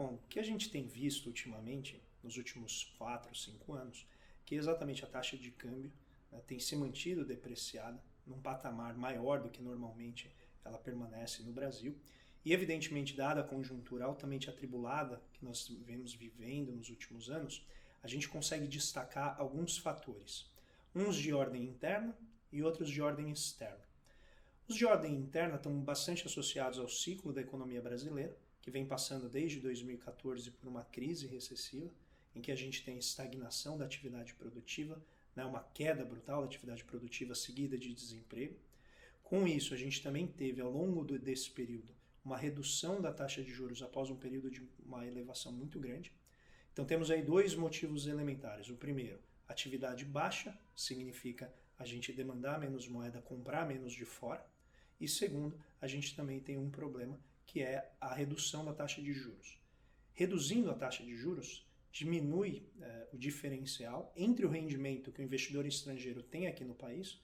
Bom, o que a gente tem visto ultimamente, nos últimos 4, 5 anos, que exatamente a taxa de câmbio, né, tem se mantido depreciada num patamar maior do que normalmente ela permanece no Brasil. E evidentemente, dada a conjuntura altamente atribulada que nós vemos vivendo nos últimos anos, a gente consegue destacar alguns fatores, uns de ordem interna e outros de ordem externa. Os de ordem interna estão bastante associados ao ciclo da economia brasileira, que vem passando desde 2014 por uma crise recessiva, em que a gente tem estagnação da atividade produtiva, né, uma queda brutal da atividade produtiva seguida de desemprego. Com isso, a gente também teve, ao longo desse período, uma redução da taxa de juros após um período de uma elevação muito grande. Então temos aí dois motivos elementares. O primeiro, atividade baixa, significa a gente demandar menos moeda, comprar menos de fora. E segundo, a gente também tem um problema, que é a redução da taxa de juros. Reduzindo a taxa de juros, diminui o diferencial entre o rendimento que o investidor estrangeiro tem aqui no país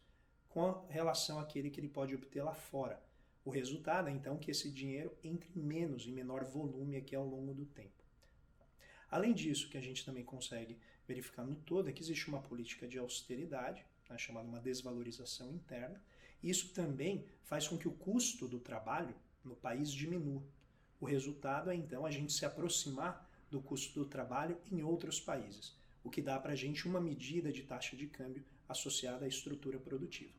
com relação àquele que ele pode obter lá fora. O resultado é então que esse dinheiro entre menos, em menor volume aqui ao longo do tempo. Além disso, o que a gente também consegue verificar no todo é que existe uma política de austeridade, né, chamada uma desvalorização interna. Isso também faz com que o custo do trabalho no país diminua. O resultado é então a gente se aproximar do custo do trabalho em outros países, o que dá para a gente uma medida de taxa de câmbio associada à estrutura produtiva.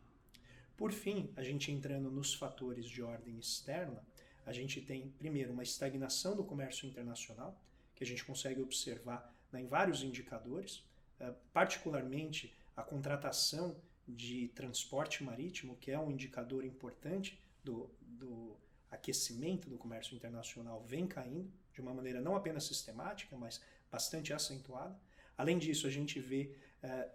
Por fim, a gente entrando nos fatores de ordem externa, a gente tem, primeiro, uma estagnação do comércio internacional, que a gente consegue observar, né, em vários indicadores, particularmente a contratação de transporte marítimo, que é um indicador importante do aquecimento do comércio internacional, vem caindo de uma maneira não apenas sistemática, mas bastante acentuada. Além disso, a gente vê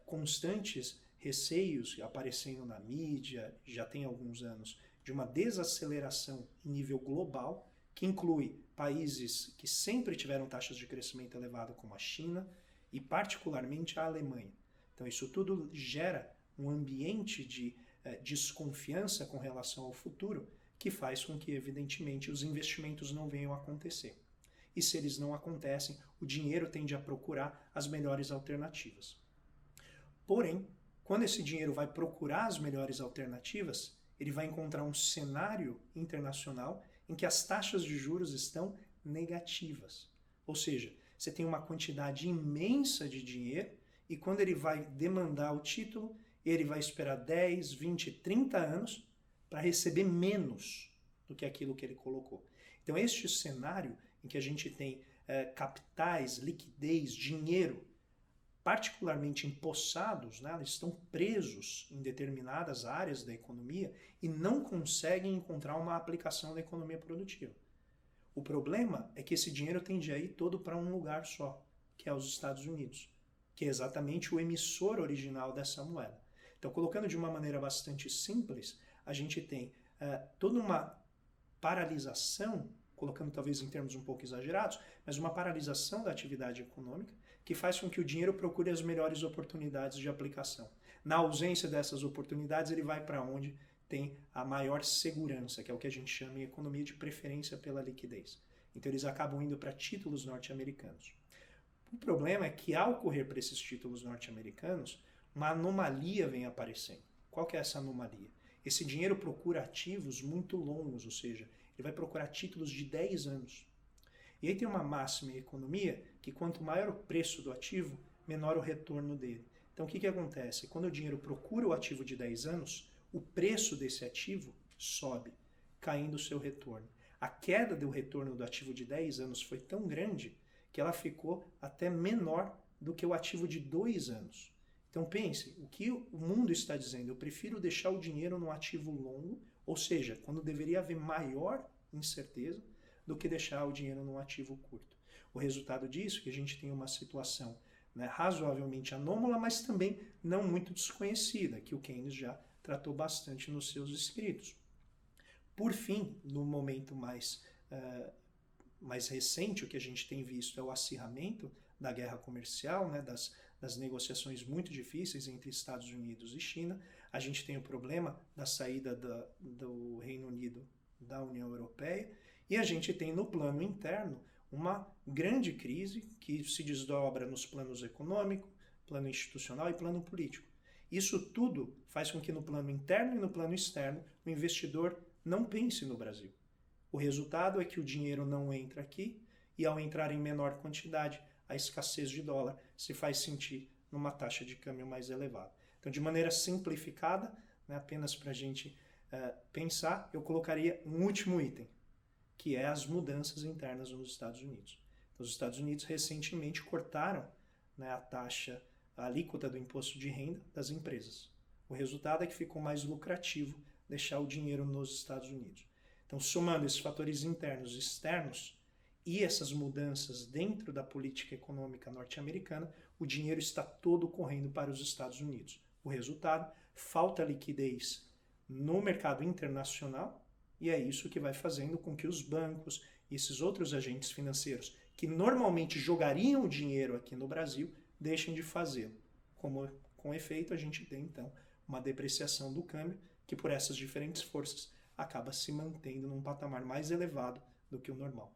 constantes receios aparecendo na mídia, já tem alguns anos, de uma desaceleração em nível global, que inclui países que sempre tiveram taxas de crescimento elevado, como a China e particularmente a Alemanha. Então isso tudo gera um ambiente de desconfiança com relação ao futuro, que faz com que, evidentemente, os investimentos não venham a acontecer. E se eles não acontecem, o dinheiro tende a procurar as melhores alternativas. Porém, quando esse dinheiro vai procurar as melhores alternativas, ele vai encontrar um cenário internacional em que as taxas de juros estão negativas. Ou seja, você tem uma quantidade imensa de dinheiro e quando ele vai demandar o título, ele vai esperar 10, 20, 30 anos para receber menos do que aquilo que ele colocou. Então este cenário em que a gente tem capitais, liquidez, dinheiro, particularmente empossados, né, eles estão presos em determinadas áreas da economia e não conseguem encontrar uma aplicação da economia produtiva. O problema é que esse dinheiro tende a ir todo para um lugar só, que é os Estados Unidos, que é exatamente o emissor original dessa moeda. Então, colocando de uma maneira bastante simples, a gente tem toda uma paralisação, colocando talvez em termos um pouco exagerados, mas uma paralisação da atividade econômica que faz com que o dinheiro procure as melhores oportunidades de aplicação. Na ausência dessas oportunidades, ele vai para onde tem a maior segurança, que é o que a gente chama em economia de preferência pela liquidez. Então eles acabam indo para títulos norte-americanos. O problema é que ao correr para esses títulos norte-americanos, uma anomalia vem aparecendo. Qual que é essa anomalia? Esse dinheiro procura ativos muito longos, ou seja, ele vai procurar títulos de 10 anos. E aí tem uma máxima em economia que quanto maior o preço do ativo, menor o retorno dele. Então o que acontece? Quando o dinheiro procura o ativo de 10 anos, o preço desse ativo sobe, caindo o seu retorno. A queda do retorno do ativo de 10 anos foi tão grande que ela ficou até menor do que o ativo de 2 anos. Então pense, o que o mundo está dizendo? Eu prefiro deixar o dinheiro num ativo longo, ou seja, quando deveria haver maior incerteza, do que deixar o dinheiro num ativo curto. O resultado disso é que a gente tem uma situação, né, razoavelmente anômala, mas também não muito desconhecida, que o Keynes já tratou bastante nos seus escritos. Por fim, no momento mais recente, o que a gente tem visto é o acirramento da guerra comercial, né, das negociações muito difíceis entre Estados Unidos e China. A gente tem o problema da saída do Reino Unido da União Europeia e a gente tem no plano interno uma grande crise que se desdobra nos planos econômico, plano institucional e plano político. Isso tudo faz com que no plano interno e no plano externo o investidor não pense no Brasil. O resultado é que o dinheiro não entra aqui e, ao entrar em menor quantidade, a escassez de dólar se faz sentir numa taxa de câmbio mais elevada. Então, de maneira simplificada, né, apenas para a gente pensar, eu colocaria um último item, que é as mudanças internas nos Estados Unidos. Então, os Estados Unidos recentemente cortaram, né, a alíquota do imposto de renda das empresas. O resultado é que ficou mais lucrativo deixar o dinheiro nos Estados Unidos. Então, somando esses fatores internos e externos e essas mudanças dentro da política econômica norte-americana, o dinheiro está todo correndo para os Estados Unidos. O resultado, falta liquidez no mercado internacional, e é isso que vai fazendo com que os bancos e esses outros agentes financeiros que normalmente jogariam o dinheiro aqui no Brasil deixem de fazê-lo. Com efeito, a gente tem então uma depreciação do câmbio que por essas diferentes forças acaba se mantendo num patamar mais elevado do que o normal.